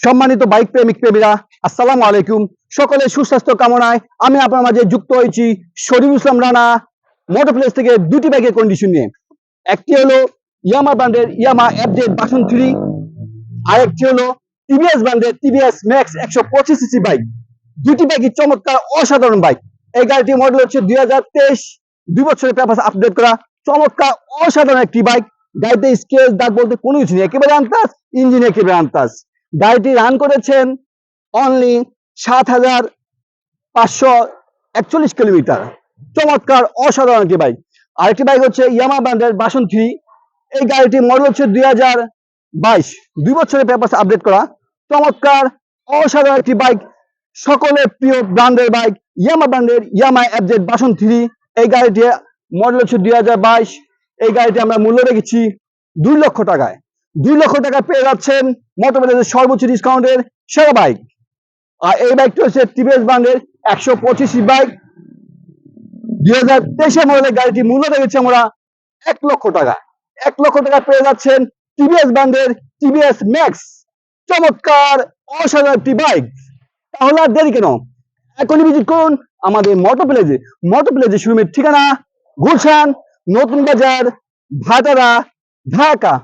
সম্মানিত বাইক প্রেমিক প্রেমীরা, আসসালামু আলাইকুম। সকলের সুস্বাস্থ্য কামনায় আমি আপনার মাঝে যুক্ত হয়েছি শরীফুল ইসলাম রানা মোটর প্লেস থেকে দুটি বাইকের কন্ডিশন নিয়ে। একটি হলো ইয়ামা ব্র্যান্ডের ইয়ামা এফজেড ভার্সন 3, আরেকটি হলো টিভিএস ব্র্যান্ডের টিভিএস ম্যাক্স 125 সিসি বাইক। দুটি বাইকই চমৎকার অসাধারণ বাইক। এই গাড়িটির মডেল হচ্ছে 2023, 2 বছরের পেপারস আপডেট করা চমৎকার অসাধারণ একটি বাইক। গাড়িতে স্কেচ দাগ বলতে কোনো কিছু নেই, একেবারে আনতাস, ইঞ্জিন একেবারে আনতাস। গাড়িটি রান করেছেন অনলি 7,541 কিলোমিটার। চমৎকার অসাধারণ একটি বাইক। আরেকটি বাইক হচ্ছে ইয়ামা ব্র্যান্ডের ভার্সন 3। এই গাড়িটি মডেল হচ্ছে 2022, 2 বছরের পেপারস আপডেট করা চমৎকার অসাধারণ একটি বাইক। সকলের প্রিয় ব্র্যান্ডের বাইক ইয়ামা ব্র্যান্ডের ইয়ামা এফজেড ভার্সন 3। এই গাড়িটি মডেল হচ্ছে 2022। এই গাড়িটি আমরা মূল্য রেখেছি 2 লক্ষ টাকায়। 2 লক্ষ টাকা পেয়ে যাচ্ছেন মোটরপ্লেসের সর্বোচ্চ ডিসকাউন্টের সেরা বাইক। আর এই বাইকটি হচ্ছে টিভিএস ব্র্যান্ডের 125 বাইক। 2023 মডেলের গাড়িটি মূল্য রেখেছি আমরা 1 লক্ষ টাকা। 1 লক্ষ টাকা পেয়ে যাচ্ছেন টিভিএস ব্র্যান্ডের টিভিএস ম্যাক্স। চমৎকার অসাধারণ একটি বাইক। তাহলে আর দেরি কেন, এখনই ভিজিট করুন আমাদের মোটরপ্লেসে। মোটরপ্লেসের শোরুমের ঠিকানা গুলশান, নতুন বাজার, ভাটারা, ঢাকা।